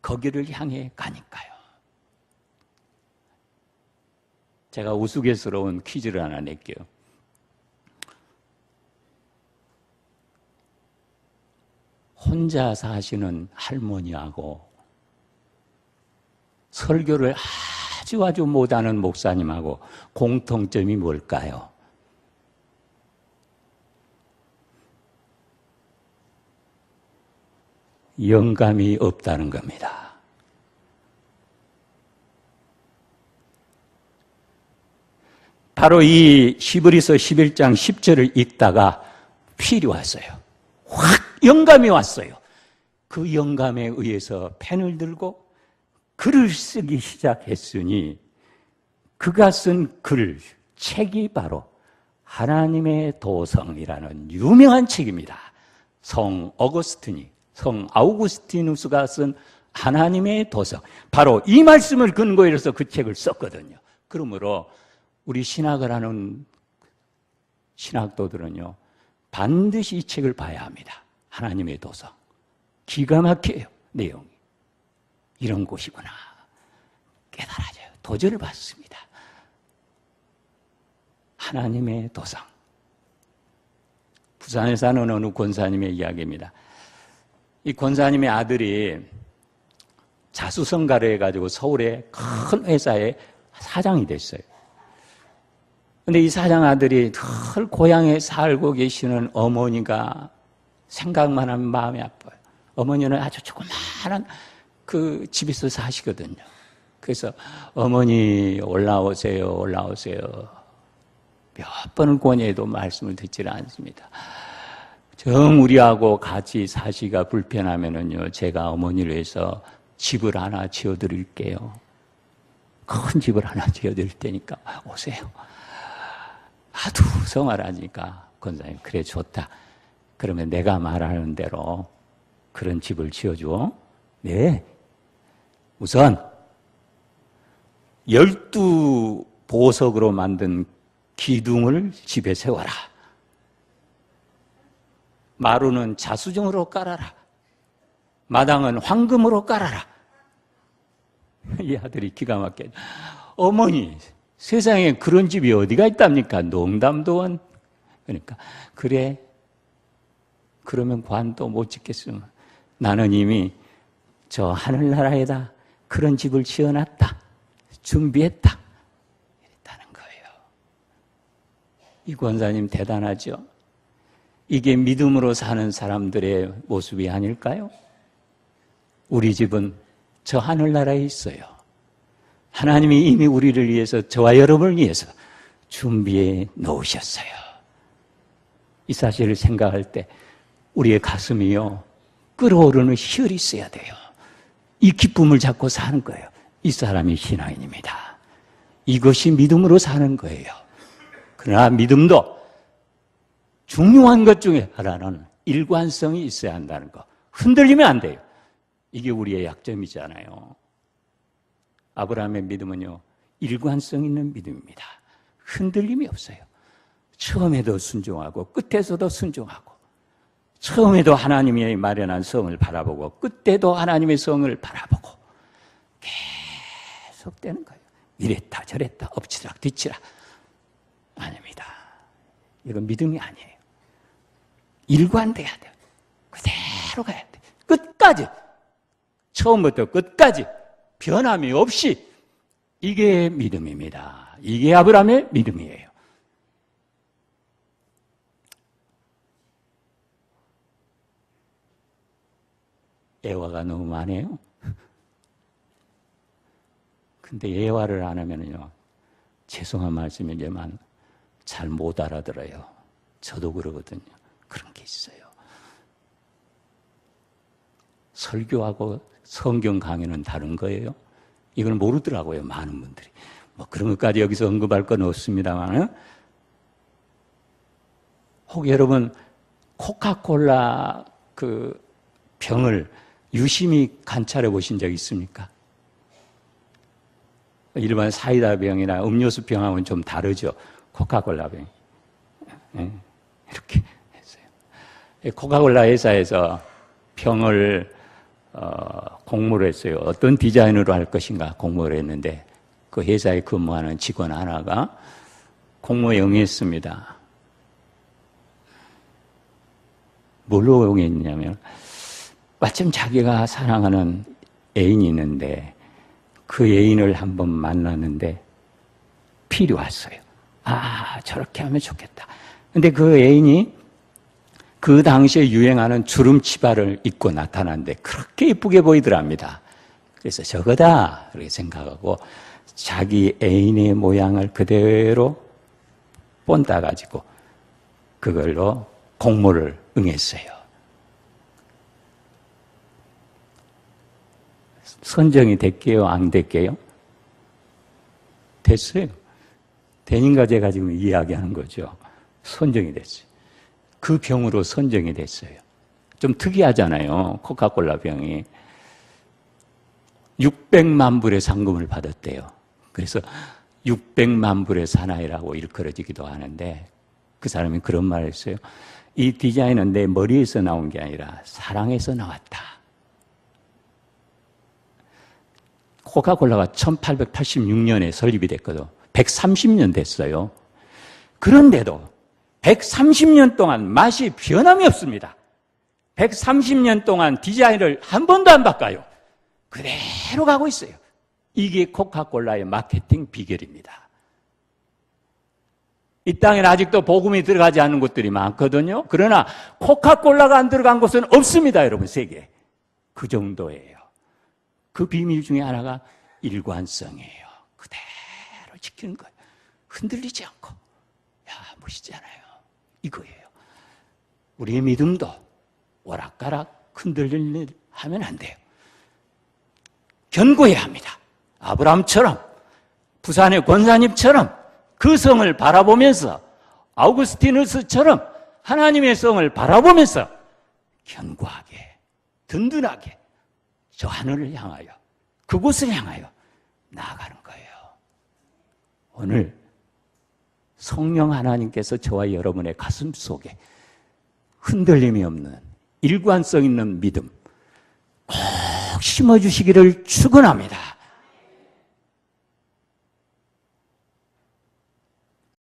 거기를 향해 가니까요. 제가 우스갯스러운 퀴즈를 하나 낼게요. 혼자 사시는 할머니하고 설교를 아주 못하는 목사님하고 공통점이 뭘까요? 영감이 없다는 겁니다. 바로 이 히브리서 11장 10절을 읽다가 필이 왔어요. 확 영감이 왔어요. 그 영감에 의해서 펜을 들고 글을 쓰기 시작했으니 그가 쓴 글, 책이 바로 하나님의 도성이라는 유명한 책입니다. 성 아우구스티누스가 쓴 하나님의 도성. 바로 이 말씀을 근거로 해서 그 책을 썼거든요. 그러므로 우리 신학을 하는 신학도들은요, 반드시 이 책을 봐야 합니다. 하나님의 도성. 기가 막혀요, 내용이. 이런 곳이구나. 깨달아져요. 도전을 받습니다. 하나님의 도성. 부산에 사는 어느 권사님의 이야기입니다. 이 권사님의 아들이 자수성가를 해가지고 서울의 큰 회사의 사장이 됐어요. 근데 이 사장 아들이 늘 고향에 살고 계시는 어머니가 생각만 하면 마음이 아파요. 어머니는 아주 조그마한 그 집에서 사시거든요. 그래서 어머니 올라오세요. 몇 번을 권해도 말씀을 듣지를 않습니다. 정 우리하고 같이 사시기가 불편하면은요, 제가 어머니를 위해서 집을 하나 지어드릴게요. 큰 집을 하나 지어드릴 테니까 오세요. 하도 성화라니까 권사님, 그래 좋다. 그러면 내가 말하는 대로 그런 집을 지어줘. 네. 우선 12보석으로 만든 기둥을 집에 세워라. 마루는 자수정으로 깔아라. 마당은 황금으로 깔아라. 이 아들이 기가 막혀. 어머니, 세상에 그런 집이 어디가 있답니까? 농담도 그러니까 그래. 그러면 관도 못 짓겠으면 나는 이미 저 하늘나라에다 그런 집을 지어놨다. 준비했다. 이랬다는 거예요. 이 권사님 대단하죠? 이게 믿음으로 사는 사람들의 모습이 아닐까요? 우리 집은 저 하늘나라에 있어요. 하나님이 이미 우리를 위해서, 저와 여러분을 위해서 준비해 놓으셨어요. 이 사실을 생각할 때 우리의 가슴이요, 끓어오르는 희열이 있어야 돼요. 이 기쁨을 잡고 사는 거예요. 이 사람이 신앙인입니다. 이것이 믿음으로 사는 거예요. 그러나 믿음도 중요한 것 중에 하나는 일관성이 있어야 한다는 거. 흔들리면 안 돼요. 이게 우리의 약점이잖아요. 아브라함의 믿음은요, 일관성 있는 믿음입니다. 흔들림이 없어요. 처음에도 순종하고 끝에서도 순종하고, 처음에도 하나님이 마련한 성을 바라보고 끝에도 하나님의 성을 바라보고 계속되는 거예요. 이랬다 저랬다 엎치락 뒤치락 아닙니다. 이건 믿음이 아니에요. 일관돼야 돼요. 그대로 가야 돼요. 끝까지, 처음부터 끝까지 변함이 없이. 이게 믿음입니다. 이게 아브라함의 믿음이에요. 예화가 너무 많아요. 근데 예화를 안 하면요, 죄송한 말씀이지만 잘 못 알아들어요. 저도 그러거든요. 그런 게 있어요. 설교하고 성경 강의는 다른 거예요. 이걸 모르더라고요, 많은 분들이. 뭐 그런 것까지 여기서 언급할 건 없습니다만, 혹 여러분 코카콜라 그 병을 유심히 관찰해 보신 적 있습니까? 일반 사이다 병이나 음료수 병하고는 좀 다르죠. 코카콜라 병. 이렇게 했어요. 코카콜라 회사에서 병을 공모를 했어요. 어떤 디자인으로 할 것인가 공모를 했는데 그 회사에 근무하는 직원 하나가 공모에 응했습니다. 뭘로 응했냐면 마침 자기가 사랑하는 애인이 있는데 그 애인을 한번 만났는데 필이 왔어요. 아, 저렇게 하면 좋겠다. 근데 그 애인이 그 당시에 유행하는 주름 치마를 입고 나타났는데 그렇게 예쁘게 보이더랍니다. 그래서 저거다 그렇게 생각하고 자기 애인의 모양을 그대로 본따 가지고 그걸로 공모를 응했어요. 선정이 됐게요? 안 됐게요? 됐어요. 대인가 제가 지금 이야기하는 거죠. 선정이 됐어요. 그 병으로 선정이 됐어요. 좀 특이하잖아요. 코카콜라 병이. 600만 불의 상금을 받았대요. 그래서 600만 불의 사나이라고 일컬어지기도 하는데 그 사람이 그런 말을 했어요. 이 디자인은 내 머리에서 나온 게 아니라 사랑에서 나왔다. 코카콜라가 1886년에 설립이 됐거든. 130년 됐어요. 그런데도 130년 동안 맛이 변함이 없습니다. 130년 동안 디자인을 한 번도 안 바꿔요. 그대로 가고 있어요. 이게 코카콜라의 마케팅 비결입니다. 이 땅에는 아직도 복음이 들어가지 않은 곳들이 많거든요. 그러나 코카콜라가 안 들어간 곳은 없습니다, 여러분, 세계에. 그 정도예요. 그 비밀 중에 하나가 일관성이에요. 그대로 지키는 거예요. 흔들리지 않고. 야, 멋있잖아요. 이거예요. 우리의 믿음도 오락가락 흔들릴 일 하면 안 돼요. 견고해야 합니다. 아브라함처럼, 부산의 권사님처럼 그 성을 바라보면서, 아우구스티누스처럼 하나님의 성을 바라보면서 견고하게, 든든하게 저 하늘을 향하여, 그곳을 향하여 나아가는 거예요. 오늘 성령 하나님께서 저와 여러분의 가슴 속에 흔들림이 없는 일관성 있는 믿음 꼭 심어주시기를 축원합니다.